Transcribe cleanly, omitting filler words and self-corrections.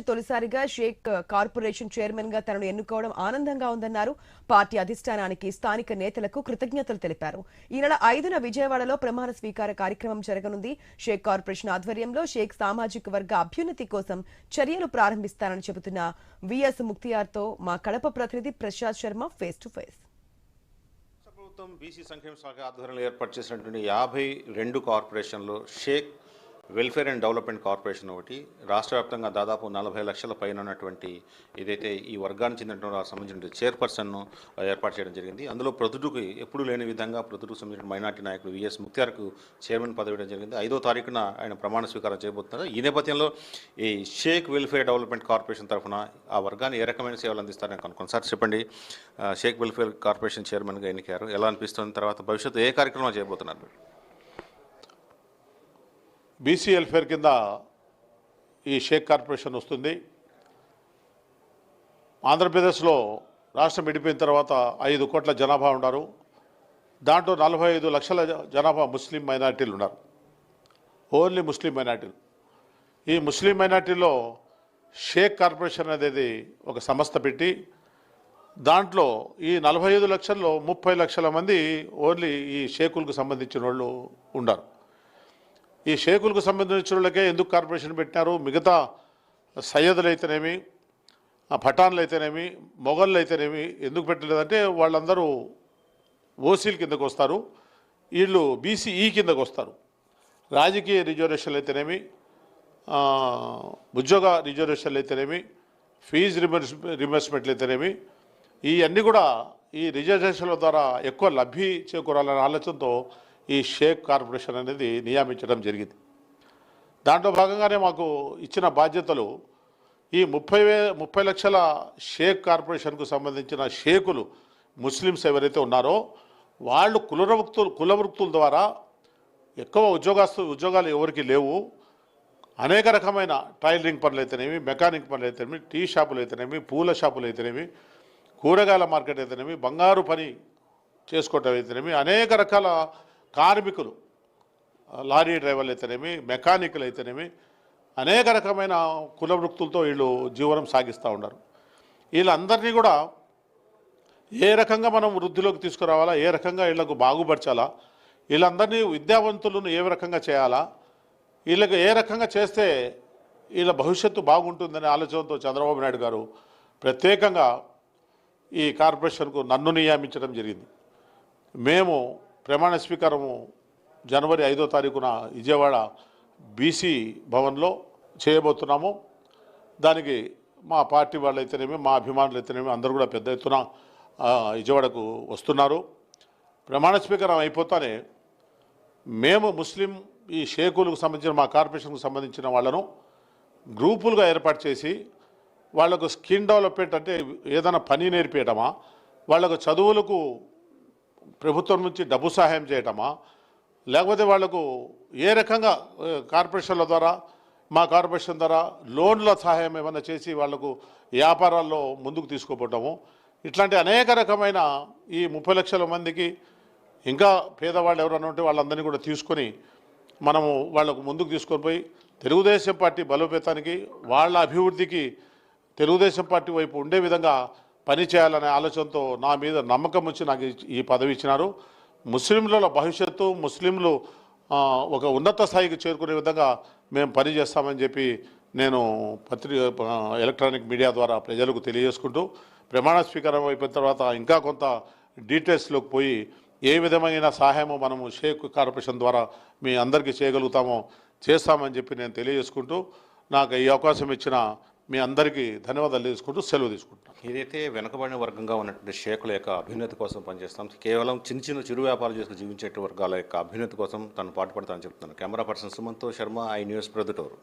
తొలిసారిగా Sheikh corporation chairman గా తనను ఎన్నుకోవడం ఆనందంగా ఉందన్నారు. పార్టీ అధిష్టానానికి, స్థానిక నేతలకు కృతజ్ఞతలు తెలిపారు. ఈ నెల 5న విజయవాడలో ప్రమాణ స్వీకార కార్యక్రమం జరగనుంది. షేక్ కార్పొరేషన్ ఆధ్వర్యంలో షేక్ సామాజిక వర్గ అభ్యున్నతి కోసం చర్యలు ప్రారంభిస్తారని చెబుతున్న విఎస్ ముక్తియార్తో మా కడప ప్రతినిధి Prasad Sharma face to face. ప్రభుత్వం బీసీ సంక్షేమ శాఖ ఆధ్వర్యంలో ఏర్పాటు చేసినటువంటి 52 కార్పొరేషన్లో Shaik welfare and development corporation ఒకటి, రాష్ట్ర వ్యాప్తంగా దాదాపు 40 లక్షల పైన ఉన్నటువంటి ఏదైతే ఈ వర్గానికి చెందినటువంటి సంబంధించిన చైర్పర్సన్ను ఏర్పాటు చేయడం జరిగింది. అందులో ప్రొద్దుటూకి ఎప్పుడూ లేని విధంగా ప్రొద్దుటూకు సంబంధించిన మైనార్టీ నాయకుడు విఎస్ ముక్తియార్కు చైర్మన్ పదవి ఇవ్వడం జరిగింది. 5వ తారీఖున ఆయన ప్రమాణ స్వీకారం చేయబోతున్నారు. ఈ నేపథ్యంలో ఈ షేక్ వెల్ఫేర్ డెవలప్మెంట్ కార్పొరేషన్ తరఫున ఆ వర్గాన్ని ఏ రకమైన సేవలు అందిస్తారని కనుక్కోండి. సార్ చెప్పండి, షేక్ వెల్ఫేర్ కార్పొరేషన్ చైర్మన్గా ఎన్నికారు, ఎలా అనిపిస్తుంది, తర్వాత భవిష్యత్తు ఏ కార్యక్రమాలు చేయబోతున్నారు? బీసీ వెల్ఫేర్ కింద ఈ షేక్ కార్పొరేషన్ వస్తుంది. ఆంధ్రప్రదేశ్లో రాష్ట్రం విడిపోయిన తర్వాత 5 కోట్ల జనాభా ఉన్నారు. దాంట్లో 45 లక్షల జనాభా ముస్లిం మైనార్టీలు ఉన్నారు. ఓన్లీ ముస్లిం మైనార్టీలు. ఈ ముస్లిం మైనార్టీలో షేక్ కార్పొరేషన్ అనేది ఒక సంస్థ పెట్టి దాంట్లో ఈ 45 లక్షల్లో 30 లక్షల మంది ఓన్లీ ఈ షేకులకు సంబంధించిన వాళ్ళు ఉన్నారు. ఈ షేకులకు సంబంధించిన వాళ్ళకే ఎందుకు కార్పొరేషన్ పెట్టినారు? మిగతా సయ్యదులు అయితేనేమి, పఠాన్లు అయితేనేమి, మొఘళ్ళు అయితేనేమి ఎందుకు పెట్టలేదంటే వాళ్ళందరూ ఓసీల కిందకు వస్తారు, వీళ్ళు బీసీఈ కిందకు వస్తారు. రాజకీయ రిజర్వేషన్లు అయితేనేమి, ఉద్యోగ రిజర్వేషన్లు అయితేనేమి, ఫీజు రిమర్స్మెంట్లు అయితేనేమి, ఇవన్నీ కూడా ఈ రిజర్వేషన్ల ద్వారా ఎక్కువ లబ్ధి చేకూరాలనే ఆలోచనతో ఈ షేక్ కార్పొరేషన్ అనేది నియమించడం జరిగింది. దాంట్లో భాగంగానే మాకు ఇచ్చిన బాధ్యతలు ఈ 30 లక్షల షేక్ కార్పొరేషన్కు సంబంధించిన షేకులు ముస్లిమ్స్ ఎవరైతే ఉన్నారో వాళ్ళు కులవృత్తుల ద్వారా ఎక్కువ ఉద్యోగాలు ఎవరికి లేవు. అనేక రకమైన టైలరింగ్ పనులు అయితేనేమి, మెకానిక్ పనులు అయితేనేమి, టీ షాపులు అయితేనేమి, పూల షాపులు అయితేనేమి, కూరగాయల మార్కెట్ అయితేనేమి, బంగారు పని చేసుకోవటం అయితేనేమి, అనేక రకాల కార్మికులు, లారీ డ్రైవర్లు అయితేనేమి, మెకానికల్ అయితేనేమి, అనేక రకమైన కుల వృత్తులతో వీళ్ళు జీవనం సాగిస్తూ ఉన్నారు. వీళ్ళందరినీ కూడా ఏ రకంగా మనం వృద్ధిలోకి తీసుకురావాలా, ఏ రకంగా వీళ్ళకు బాగుపరచాలా, వీళ్ళందరినీ విద్యావంతులను ఏ రకంగా చేయాలా, వీళ్ళకి ఏ రకంగా చేస్తే వీళ్ళ భవిష్యత్తు బాగుంటుందనే ఆలోచనతో చంద్రబాబు నాయుడు గారు ప్రత్యేకంగా ఈ కార్పొరేషన్కు నన్ను నియమించడం జరిగింది. మేము ప్రమాణ స్వీకారము జనవరి 5వ తారీఖున విజయవాడ బీసీ భవన్లో చేయబోతున్నాము. దానికి మా పార్టీ వాళ్ళు అయితేనేమి, మా అభిమానులు అయితేనేమి అందరూ కూడా పెద్ద ఎత్తున విజయవాడకు వస్తున్నారు. ప్రమాణ స్వీకారం అయిపోతానే మేము ముస్లిం ఈ షేకులకు సంబంధించిన మా కార్పొరేషన్కు సంబంధించిన వాళ్ళను గ్రూపులుగా ఏర్పాటు చేసి వాళ్లకు స్కిల్ డెవలప్మెంట్ అంటే ఏదైనా పని నేర్పేయటమా, వాళ్లకు చదువులకు ప్రభుత్వం నుంచి డబ్బు సహాయం చేయటమా, లేకపోతే వాళ్లకు ఏ రకంగా కార్పొరేషన్ల ద్వారా, మా కార్పొరేషన్ ద్వారా లోన్ల సహాయం ఏమైనా చేసి వాళ్లకు వ్యాపారాల్లో ముందుకు తీసుకుపోవటము, ఇట్లాంటి అనేక రకమైన ఈ 30 లక్షల మందికి ఇంకా పేదవాళ్ళు ఎవరైనా ఉంటే వాళ్ళందరినీ కూడా తీసుకొని మనము వాళ్లకు ముందుకు తీసుకొని పోయి తెలుగుదేశం పార్టీ బలోపేతానికి, వాళ్ళ అభివృద్ధికి తెలుగుదేశం పార్టీ వైపు ఉండే విధంగా పని చేయాలనే ఆలోచనతో నా మీద నమ్మకం వచ్చి నాకు ఈ పదవి ఇచ్చినారు. ముస్లింల భవిష్యత్తు, ముస్లింలు ఒక ఉన్నత స్థాయికి చేరుకునే విధంగా మేము పనిచేస్తామని చెప్పి నేను ఎలక్ట్రానిక్ మీడియా ద్వారా ప్రజలకు తెలియజేసుకుంటూ, ప్రమాణ స్వీకారం అయిపోయిన తర్వాత ఇంకా కొంత డీటెయిల్స్లోకి పోయి ఏ విధమైన సహాయమో మనము షేక్ కార్పొరేషన్ ద్వారా మీ అందరికీ చేయగలుగుతామో చేస్తామని చెప్పి నేను తెలియజేసుకుంటూ, నాకు ఈ అవకాశం ఇచ్చిన మీ అందరికీ ధన్యవాదాలు తెలుసుకుంటూ సెలవు తీసుకుంటున్నాను. ఏదైతే వెనుకబడిన వర్గంగా ఉన్నటువంటి షేకుల యొక్క అభ్యున్నతి కోసం పనిచేస్తాం, కేవలం చిరు వ్యాపారాలు చేసుకుని జీవించే వర్గాల యొక్క అభ్యున్నతి కోసం తను పాటుపడతానని చెప్తున్నాను. కెమెరా పర్సన్ సుమంత్తో శర్మ, ఐ న్యూస్, ప్రొద్దుటూరు.